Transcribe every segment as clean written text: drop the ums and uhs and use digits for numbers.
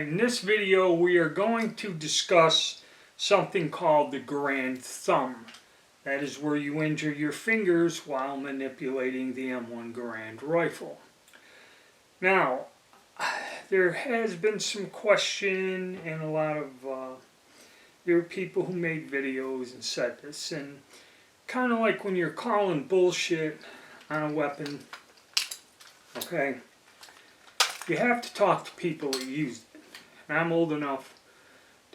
In this video we are going to discuss something called the Garand thumb. That is where you injure your fingers while manipulating the M1 Garand rifle. Now, there has been some question and a lot of there are people who made videos and said this, and kind of like when you're calling bullshit on a weapon, okay, you have to talk to people that used it. And I'm old enough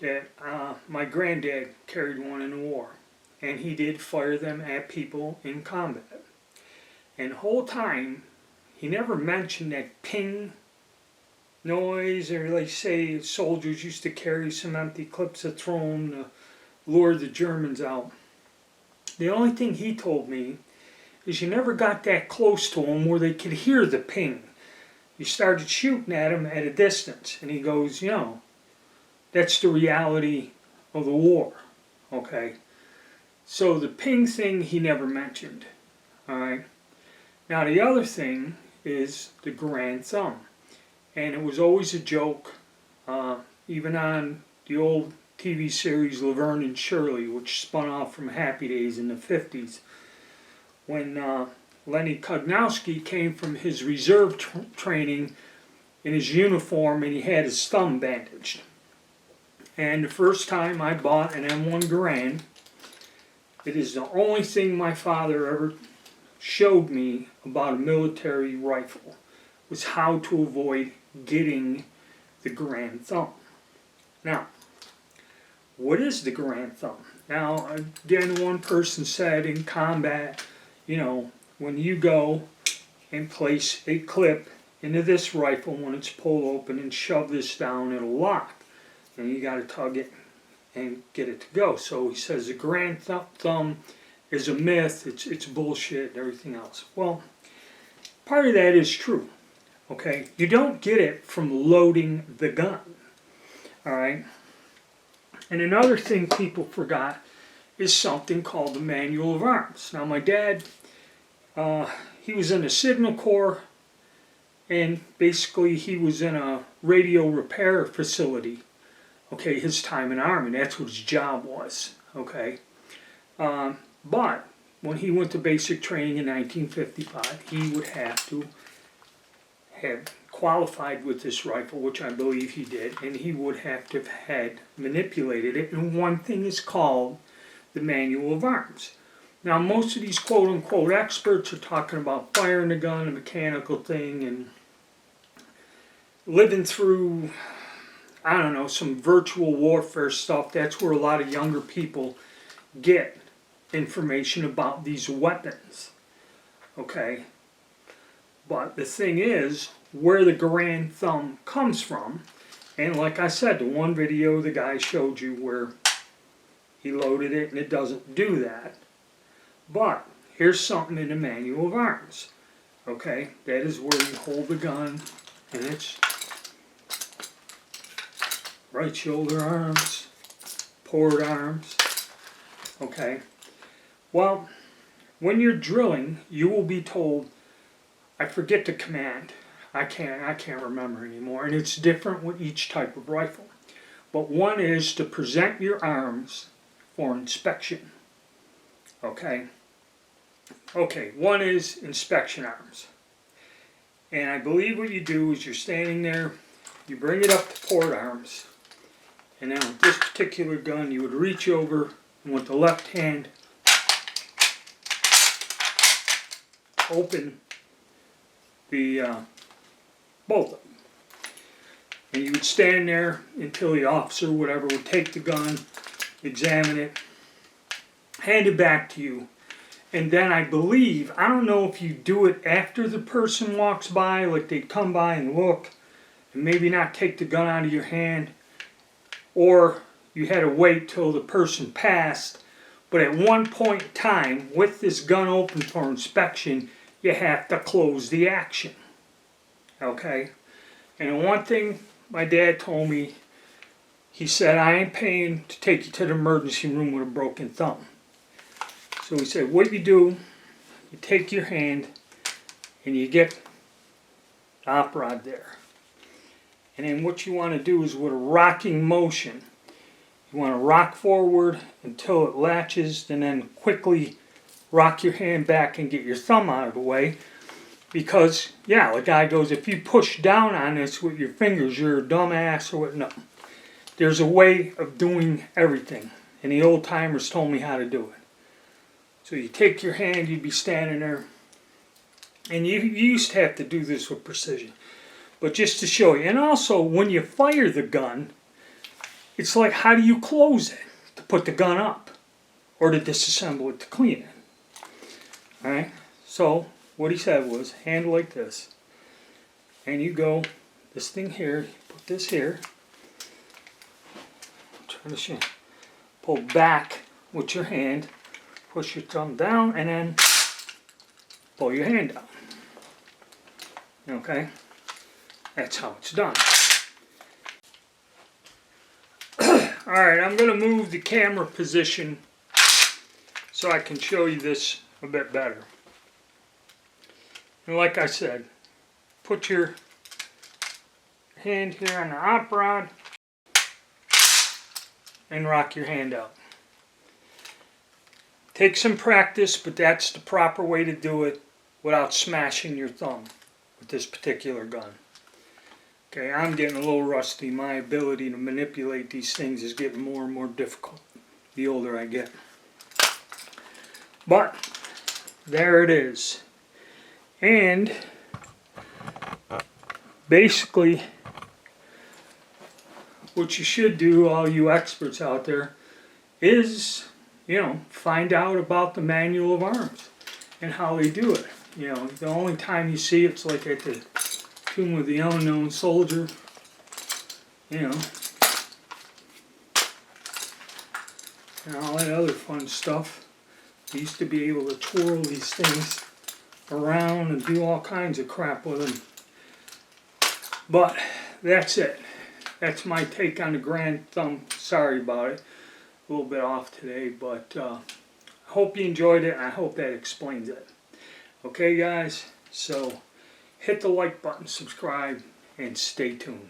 that my granddad carried one in the war, and he did fire them at people in combat. And the whole time, he never mentioned that ping noise, or like say soldiers used to carry some empty clips to throw them to lure the Germans out. The only thing he told me is you never got that close to them where they could hear the ping. You started shooting at him at a distance, and he goes, you know, that's the reality of the war, okay? So the ping thing he never mentioned, all right? Now the other thing is the Garand thumb, and it was always a joke, even on the old TV series Laverne and Shirley, which spun off from Happy Days in the 50s, when Lenny Kognowski came from his reserve training in his uniform, and he had his thumb bandaged. And the first time I bought an M1 Garand, it is the only thing my father ever showed me about a military rifle, was how to avoid getting the Garand thumb. Now, what is the Garand thumb? Now, again, one person said in combat, you know, when you go and place a clip into this rifle, when it's pulled open and shove this down, it'll lock. And you got to tug it and get it to go. So he says the Garand thumb is a myth, it's bullshit and everything else. Well, part of that is true, okay? You don't get it from loading the gun, all right? And another thing people forgot is something called the Manual of Arms. Now my dad, he was in the Signal Corps, and basically he was in a radio repair facility, okay, his time in the Army, that's what his job was, okay. But when he went to basic training in 1955, he would have to have qualified with this rifle, which I believe he did, and he would have to have had manipulated it, and one thing is called the Manual of Arms. Now, most of these quote-unquote experts are talking about firing a gun, a mechanical thing, and living through, I don't know, some virtual warfare stuff. That's where a lot of younger people get information about these weapons, okay? But the thing is, where the Garand thumb comes from, and like I said, the one video the guy showed you where he loaded it and it doesn't do that. But here's something in the Manual of Arms, okay? That is where you hold the gun, and it's right shoulder arms, port arms, okay? Well, when you're drilling, you will be told, I forget the command, I can't remember anymore, and it's different with each type of rifle. But one is to present your arms for inspection, okay? Okay, one is inspection arms. And I believe what you do is you're standing there, you bring it up to port arms, and then with this particular gun you would reach over and with the left hand open the both of them. And you would stand there until the officer or whatever would take the gun, examine it, hand it back to you. And then I believe, I don't know if you do it after the person walks by, like they'd come by and look, and maybe not take the gun out of your hand, or you had to wait till the person passed. But at one point in time, with this gun open for inspection, you have to close the action, okay? And one thing my dad told me, he said, I ain't paying to take you to the emergency room with a broken thumb. So he said, what you do, you take your hand and you get the op rod there. And then what you want to do is with a rocking motion, you want to rock forward until it latches, and then quickly rock your hand back and get your thumb out of the way. Because, yeah, the guy goes, if you push down on this with your fingers, you're a dumbass or what. No. There's a way of doing everything. And the old timers told me how to do it. So you take your hand, you'd be standing there. And you used to have to do this with precision. But just to show you. And also, when you fire the gun, it's like, how do you close it to put the gun up? Or to disassemble it to clean it. Alright? So, what he said was, hand like this. And you go, this thing here, you put this here. Try to show. Pull back with your hand. Push your thumb down, and then pull your hand down. Okay? That's how it's done. Alright, I'm going to move the camera position so I can show you this a bit better. And like I said, put your hand here on the op rod and rock your hand out. Take some practice, but that's the proper way to do it without smashing your thumb with this particular gun. Okay, I'm getting a little rusty. My ability to manipulate these things is getting more and more difficult the older I get. But there it is. And basically, what you should do, all you experts out there, is, you know, find out about the manual of arms and how they do it. You know, the only time you see it's like at the Tomb of the Unknown Soldier, you know, and all that other fun stuff. You used to be able to twirl these things around and do all kinds of crap with them. But that's it. That's my take on the Garand thumb. Sorry about it. A little bit off today, but I hope you enjoyed it, and I hope that explains it. Okay, guys? So hit the like button, subscribe, and stay tuned.